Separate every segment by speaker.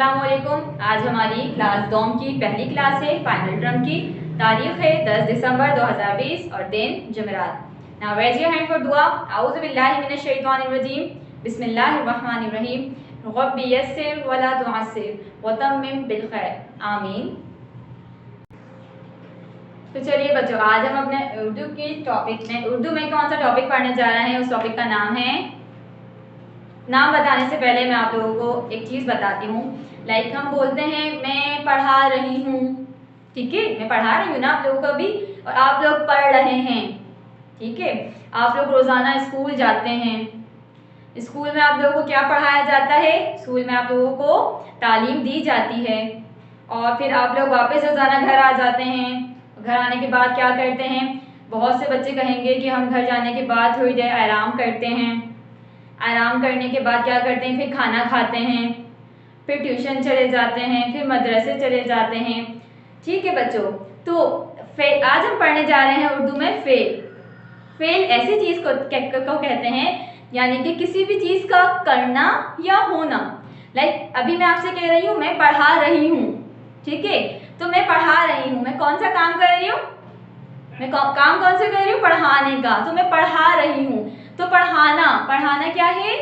Speaker 1: अस्सलामुअलैकुम। आज हमारी क्लास डॉम की पहली क्लास है, फाइनल टर्म की। तारीख है 10 दिसंबर 2020 और दिन जुमेरात। Now raise your hand for दुआ। औज़ु बिल्लाहि मिनश शैतानिर रजीम, बिस्मिल्लाहिर रहमानिर रहीम। रब्बि यस्सिर वला तुअस्सिर व तम्मिम बिल खैर, आमीन। तो चलिए बच्चों, आज हम अपने उर्दू की टॉपिक में कौन सा टॉपिक पढ़ने जा रहे हैं। उस टॉपिक का नाम है, नाम बताने से पहले मैं आप लोगों को एक चीज़ बताती हूँ। लाइक हम बोलते हैं मैं पढ़ा रही हूँ, ठीक है, मैं पढ़ा रही हूँ ना आप लोगों को भी, और आप लोग पढ़ रहे हैं, ठीक है। आप लोग रोज़ाना स्कूल जाते हैं। स्कूल में आप लोगों को क्या पढ़ाया जाता है? स्कूल में आप लोगों को तालीम दी जाती है। और फिर आप लोग वापस रोज़ाना घर आ जाते हैं। घर आने के बाद क्या करते हैं? बहुत से बच्चे कहेंगे कि हम घर जाने के बाद थोड़ी देर आराम करते हैं। आराम करने के बाद क्या करते हैं? फिर खाना खाते हैं, फिर ट्यूशन चले जाते हैं, फिर मदरसे चले जाते हैं, ठीक है बच्चों। तो आज हम पढ़ने जा रहे हैं उर्दू में फेल। फेल ऐसी चीज़ को कहते हैं, यानी कि किसी भी चीज़ का करना या होना। लाइक अभी मैं आपसे कह रही हूँ मैं पढ़ा रही हूँ, ठीक है। तो मैं पढ़ा रही हूँ, मैं कौन सा काम कर रही हूँ? मैं काम कौन सा कर रही हूँ? पढ़ाने का। तो मैं पढ़ा रही हूँ। तो पढ़ाना क्या है?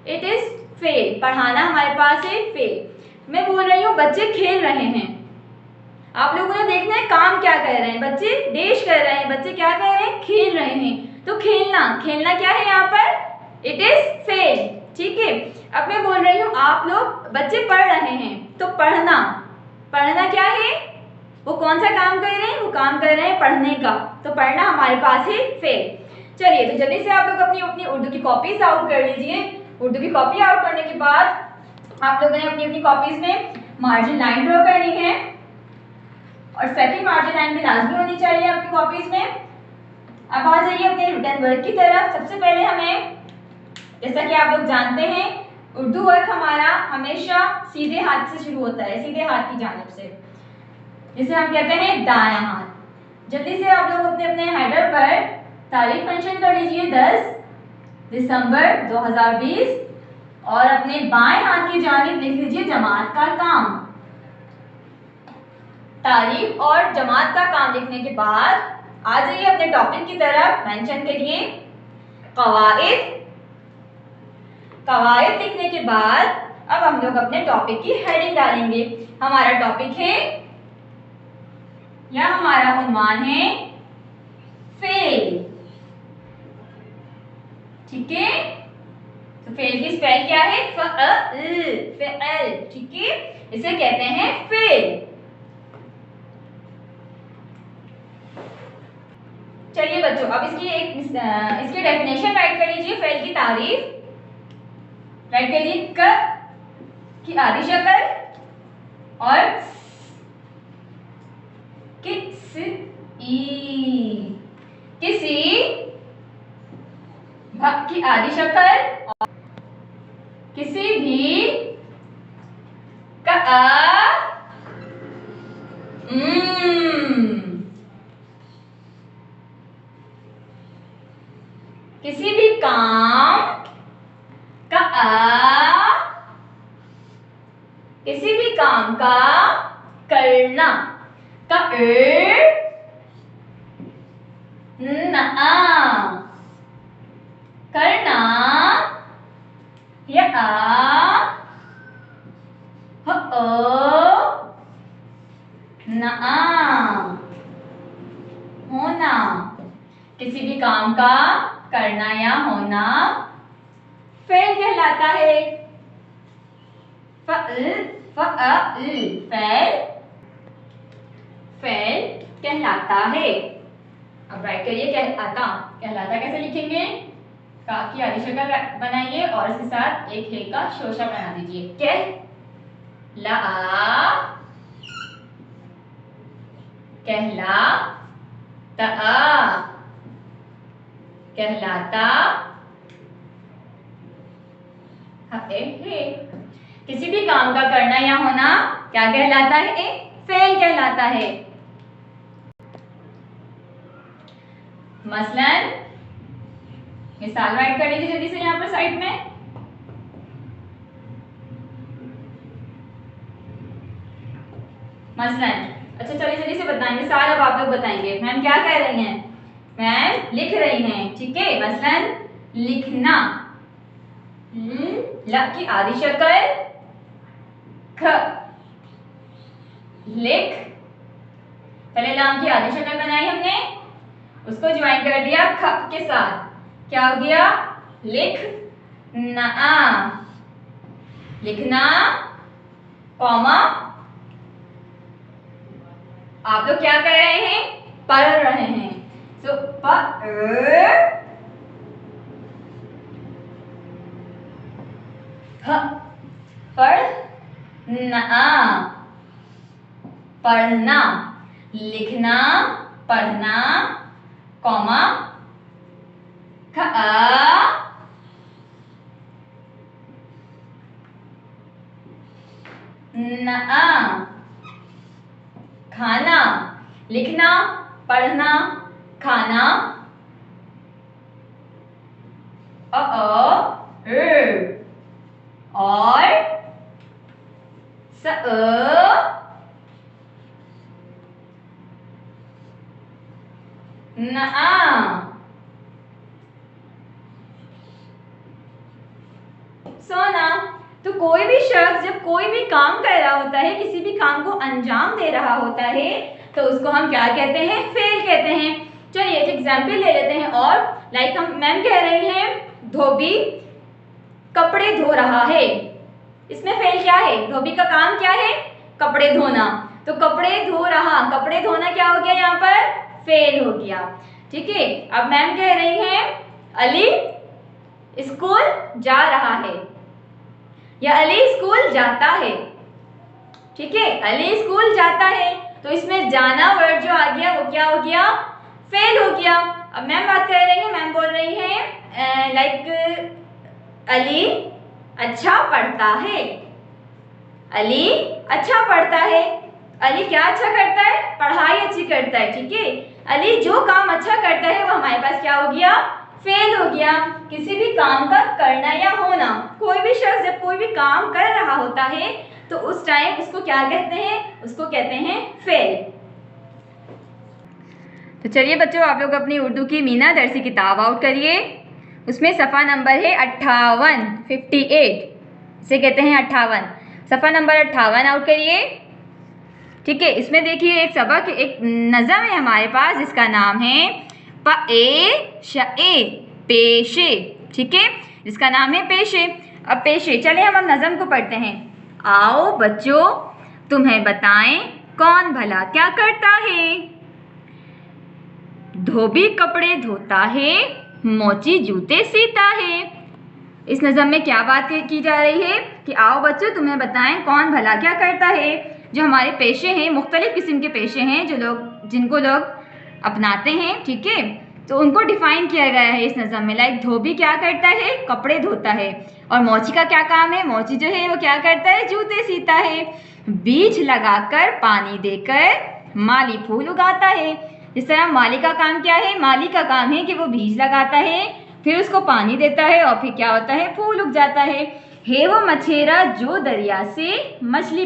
Speaker 1: It is fail. पढ़ाना हमारे पास है फेल। मैं बोल रही हूँ बच्चे खेल रहे हैं। आप लोगों ने देखना है काम क्या कर रहे हैं बच्चे? डेश कर रहे हैं। बच्चे क्या कर रहे हैं? खेल रहे हैं। तो खेलना क्या है यहाँ पर? इट इज फेल, ठीक है। अब मैं बोल रही हूँ आप लोग बच्चे पढ़ रहे हैं। तो पढ़ना क्या है? वो कौन सा काम कर रहे हैं? वो काम कर रहे हैं पढ़ने का। तो पढ़ना हमारे पास है फेल। चलिए, तो जल्दी से आप लोग अपनी उर्दू की कॉपीज आउट कर लीजिए। उर्दू की कॉपी आउट करने के बाद आप लोगों ने अपनी कॉपीज में मार्जिन लाइन ड्रॉ करनी है, और सेकंड मार्जिन लाइन भी लाजमी होनी चाहिए आपकी कॉपीज में। अब आ जाइए अपने रिटन वर्क की तरफ। सबसे पहले हमें, जैसा कि आप लोग जानते हैं, उर्दू वर्क हमारा हमेशा सीधे हाथ से शुरू होता है, सीधे हाथ की जानिब से, जिसे हम कहते हैं दायां हाथ। जल्दी से आप लोग अपने हेडर पर तारीख मेंशन कर लीजिए 10 दिसंबर 2020, और अपने बाएं हाथ की जानिब लिख लीजिए जमात का काम। तारीख और जमात का काम लिखने के बाद आ जाइए अपने टॉपिक की तरफ। मेंशन करिए कवायद लिखने के बाद अब हम लोग अपने टॉपिक की हेडिंग डालेंगे। हमारा टॉपिक है, या हमारा उन्वान है फेल, ठीक है। तो फेल की स्पेल क्या है? फेल, ठीक है। इसे कहते हैं फेल। चलिए बच्चों, अब इसकी डेफिनेशन राइट कर लीजिए। फेल की तारीफ राइट करिए। क की आधी शक्ल और किसी की आधी शक्ल और किसी भी का किसी भी काम का किसी भी काम का करना का करना या होना। किसी भी काम का करना या होना फेल कहलाता है। फेल कहलाता है। अब राइट करिए कहलाता कैसे लिखेंगे? का की आधी शक्ल बनाइए और इसके साथ एक हे का शोशा बना दीजिए। कहलाता है। किसी भी काम का करना या होना क्या कहलाता है? फेल कहलाता है। मसलन मिसाल राइट कर लीजिए जल्दी से यहाँ पर साइड में। मसलन। अच्छा चलिए जल्दी से बताएंगे, सारे अब आप लोग बताएंगे। मैम क्या कह रही हैं? मैम लिख रही हैं, ठीक है। मसलन लिखना, ल की आधी शक्ल ख, लिख। पहले लाम की आधी शक्ल बनाई हमने, उसको ज्वाइन कर दिया ख के साथ, क्या हो गया? लिख ना, लिखना, कॉमा। आप लोग क्या कर रहे हैं? पढ़ रहे हैं। सो पढ़ना, पढ़ना, लिखना, पढ़ना, कॉमा ना, खाना, लिखना, पढ़ना, खाना, और ना। सोना। तो कोई भी शख्स जब कोई भी काम कर रहा होता है, किसी भी काम को अंजाम दे रहा होता है, तो उसको हम क्या कहते हैं? फेल कहते हैं। चलिए एक एग्जाम्पल ले लेते हैं। और लाइक हम मैम कह रही हैं धोबी कपड़े धो रहा है, इसमें फेल क्या है? धोबी का काम क्या है? कपड़े धोना। तो कपड़े धो रहा, कपड़े धोना क्या हो गया? यहाँ पर फेल हो गया, ठीक है। अब मैम कह रही हैं अली स्कूल जा रहा है, या अली स्कूल जाता है, ठीक है। अली स्कूल जाता है, तो इसमें जाना वर्ड जो आ गया वो क्या हो गया? फेल हो गया। अब मैम बात कर रही है, मैम बोल रही है लाइक अली अच्छा पढ़ता है, अली अच्छा पढ़ता है। अली क्या अच्छा करता है? पढ़ाई अच्छी करता है, ठीक है। अली जो काम अच्छा करता है वो हमारे पास क्या हो गया? फेल हो गया। किसी भी काम का करना या होना, कोई भी शख्स जब कोई भी काम कर रहा होता है तो उस टाइम उसको क्या कहते हैं? उसको कहते हैं फेल। तो चलिए बच्चों, आप लोग अपनी उर्दू की मीना दरसी किताब आउट करिए। उसमें सफ़ा नंबर है 58, 58, इसे कहते हैं 58। सफ़ा नंबर 58 आउट करिए, ठीक है। इसमें देखिए एक सबक, एक नज़म है हमारे पास जिसका नाम है पेशे, ठीक है, जिसका नाम है पेशे। अब पेशे, चले हम नज़म को पढ़ते हैं। आओ बच्चों तुम्हें बताएं कौन भला क्या करता है, धोबी कपड़े धोता है, मोची जूते सीता है। इस नज़म में क्या बात की जा रही है कि आओ बच्चों तुम्हें बताएं कौन भला क्या करता है। जो हमारे पेशे हैं, मुख्तलिफ किस्म के पेशे हैं जिनको लोग अपनाते हैं, ठीक है। तो उनको डिफाइन किया गया है इस नज़म में। लाइक धोबी क्या करता है? कपड़े धोता है। और मोची का क्या काम है? मोची जो है वो क्या करता है? जूते सीता है। बीज लगाकर पानी देकर माली फूल उगाता है। इस तरह माली का काम क्या है? माली का काम है कि वो बीज लगाता है, फिर उसको पानी देता है और फिर क्या होता है? फूल उग जाता है। वो मछेरा जो दरिया से मछली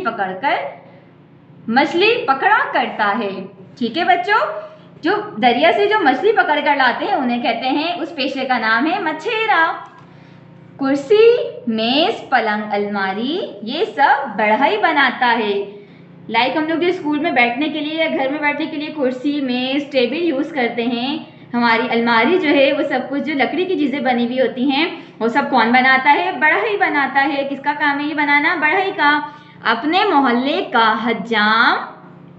Speaker 1: पकड़ा करता है, ठीक है बच्चों। जो दरिया से जो मछली पकड़ कर लाते हैं उन्हें कहते हैं, उस पेशे का नाम है मछेरा। कुर्सी, मेज, पलंग, अलमारी ये सब बढ़ई बनाता है। लाइक हम लोग जो स्कूल में बैठने के लिए या घर में बैठने के लिए कुर्सी, मेज, टेबल यूज़ करते हैं, हमारी अलमारी जो है वो सब कुछ जो लकड़ी की चीज़ें बनी हुई होती हैं वो सब कौन बनाता है? बढ़ई बनाता है। किसका काम है ये बनाना? बढ़ई का। अपने मोहल्ले का हज्जाम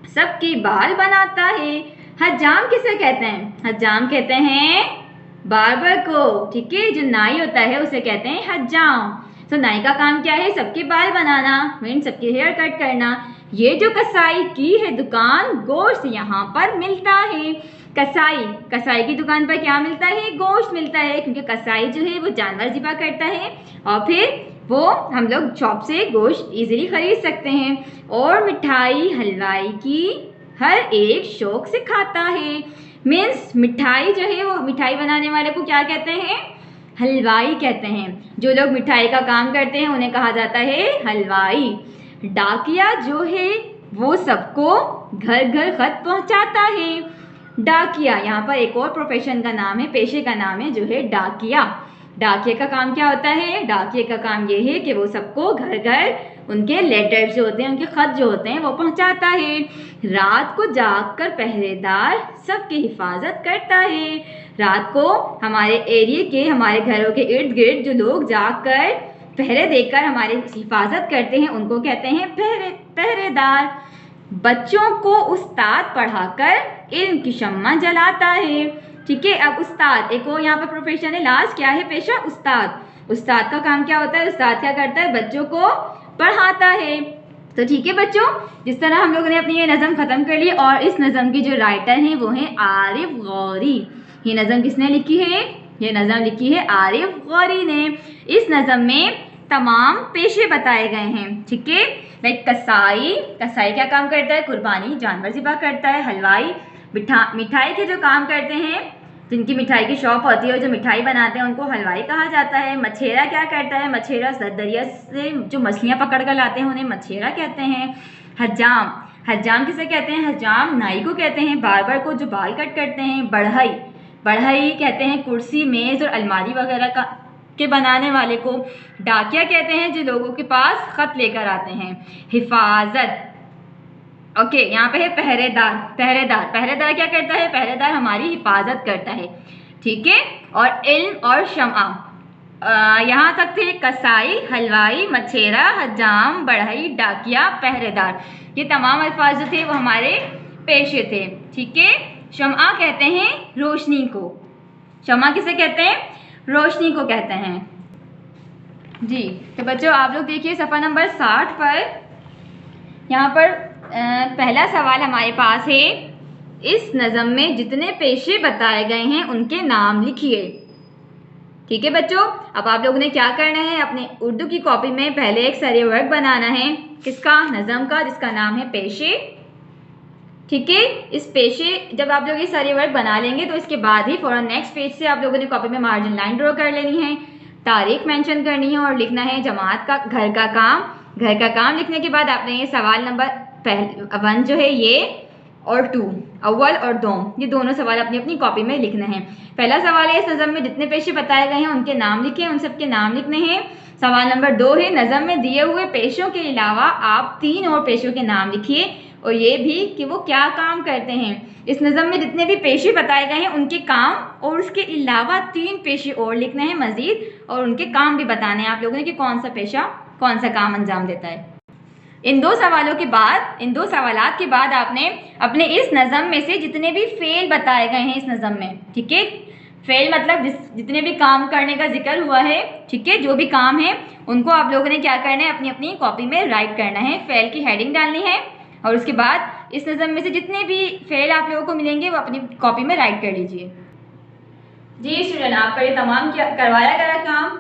Speaker 1: सबकी बाल बनाता है। हज्जाम किसे कहते हैं? हज्जाम कहते हैं बार्बर को, ठीक है। जो नाई होता है उसे कहते हैं हज्जाम। तो नाई का काम क्या है? सबके बाल बनाना, मीन्स सबके हेयर कट करना। ये जो कसाई की है दुकान, गोश्त यहाँ पर मिलता है। कसाई की दुकान पर क्या मिलता है? गोश्त मिलता है, क्योंकि कसाई जो है वो जानवर ज़िबा करता है और फिर वो हम लोग शॉप से गोश्त इजीली खरीद सकते हैं। और मिठाई हलवाई की हर एक शौक से खाता है। मीन्स मिठाई जो है वो मिठाई बनाने वाले को क्या कहते हैं? हलवाई कहते हैं। जो लोग मिठाई का काम करते हैं उन्हें कहा जाता है हलवाई। डाकिया जो है वो सबको घर घर खत पहुंचाता है। डाकिया, यहाँ पर एक और प्रोफेशन का नाम है, पेशे का नाम है जो है डाकिया। डाकिया का काम क्या होता है? डाकिया का काम ये है कि वो सबको घर घर उनके लेटर्स जो होते हैं, उनके खत जो होते हैं वो पहुंचाता है। रात को जागकर पहरेदार सबकी हिफाजत करता है। रात को हमारे एरिया के, हमारे घरों के इर्द गिर्द जो लोग जागकर पहरे देकर हमारी हिफाजत करते हैं उनको कहते हैं पहरेदार। बच्चों को उस्ताद पढ़ाकर इल्म की शम्मा जलाता है। ठीक है, अब उस्ताद एक और यहाँ पर प्रोफेशन है, लास्ट क्या है पेशा? उस्ताद। उस्ताद का काम क्या होता है? उस्ताद क्या करता है? बच्चों को पढ़ाता है। तो ठीक है बच्चों, जिस तरह हम लोगों ने अपनी ये नज़म ख़त्म कर ली, और इस नज़म की जो राइटर हैं वो हैं आरिफ गौरी। ये नज़म किसने लिखी है? ये नज़म लिखी है आरिफ गौरी ने। इस नज़म में तमाम पेशे बताए गए हैं। ठीक है, लाइक कसाई, कसाई क्या काम करता है? कुर्बानी, जानवर ज़िबा करता है। हलवाई, मिठाई के जो काम करते हैं, जिनकी मिठाई की शॉप होती है, जो मिठाई बनाते हैं उनको हलवाई कहा जाता है। मछेरा क्या करता है? मछेरा दरिया से जो मछलियाँ पकड़ कर लाते हैं उन्हें मछेरा कहते हैं। हज्जाम, हज्जाम किसे कहते हैं? हज्जाम नाई को कहते हैं, बार्बर को जो बाल कट करते हैं। बढ़ई, बढ़ई कहते हैं कुर्सी, मेज़ और अलमारी वगैरह का के बनाने वाले को। डाकिया कहते हैं जो लोगों के पास खत लेकर आते हैं। हिफाजत, ओके, यहाँ पे है पहरेदार। पहरेदार, पहरेदार क्या करता है? पहरेदार हमारी हिफाजत करता है। ठीक है, और इल्म और शम्आ, यहाँ तक थे कसाई, हलवाई, मछेरा, हज्जाम, बढ़ई, डाकिया, पहरेदार। ये तमाम अल्फाज जो थे वो हमारे पेशे थे। ठीक है, शम्आ कहते हैं रोशनी को। शम्आ किसे कहते हैं? रोशनी को कहते हैं जी। तो बच्चों आप लोग देखिए सफ़ा नंबर 60 पर, यहाँ पर पहला सवाल हमारे पास है, इस नज़म में जितने पेशे बताए गए हैं उनके नाम लिखिए। ठीक है बच्चों, अब आप लोगों ने क्या करना है, अपने उर्दू की कॉपी में पहले एक सर्वे वर्क बनाना है। किसका? नज़म का, जिसका नाम है पेशे। ठीक है, इस पेशे जब आप लोग ये सर्वे वर्क बना लेंगे तो इसके बाद ही फौरन नेक्स्ट पेज से आप लोगों ने कॉपी में मार्जिन लाइन ड्रॉ कर लेनी है, तारीख मेंशन करनी है और लिखना है जमात का घर का काम। घर का काम लिखने के बाद आपने ये सवाल नंबर 1 जो है ये, और 2 अव्वल और दोम, ये दोनों सवाल अपनी अपनी कॉपी में लिखने हैं। पहला सवाल है, इस नज़म में जितने पेशे बताए गए हैं उनके नाम लिखें, उन सबके नाम लिखने हैं। सवाल नंबर 2 है, नज़म में दिए हुए पेशों के अलावा आप 3 और पेशों के नाम लिखिए और ये भी कि वो क्या काम करते हैं। इस नज़म में जितने भी पेशे बताए गए हैं उनके काम और उसके अलावा 3 पेशे और लिखने हैं मज़ीद, और उनके काम भी बताने हैं आप लोगों ने कि कौन सा पेशा कौन सा काम अंजाम देता है। इन 2 सवालों के बाद, इन 2 सवालात के बाद आपने अपने इस नज़म में से जितने भी फेल बताए गए हैं इस नज़म में, ठीक है, फेल मतलब जितने भी काम करने का जिक्र हुआ है, ठीक है, जो भी काम है उनको आप लोगों ने क्या करना है, अपनी अपनी कॉपी में राइट करना है। फेल की हेडिंग डालनी है और उसके बाद इस नज़म में से जितने भी फेल आप लोगों को मिलेंगे वो अपनी कॉपी में राइट कर लीजिए। जी स्टूडेंट, आपका ये तमाम करवाया गया काम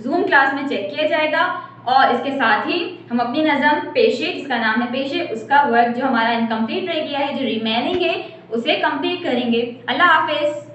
Speaker 1: जूम क्लास में चेक किया जाएगा और इसके साथ ही हम अपनी नज़म पेशे, जिसका नाम है पेशे, उसका वर्क जो हमारा इनकम्प्लीट रह गया है, जो रिमेनिंग है उसे कंप्लीट करेंगे। अल्लाह हाफिज़।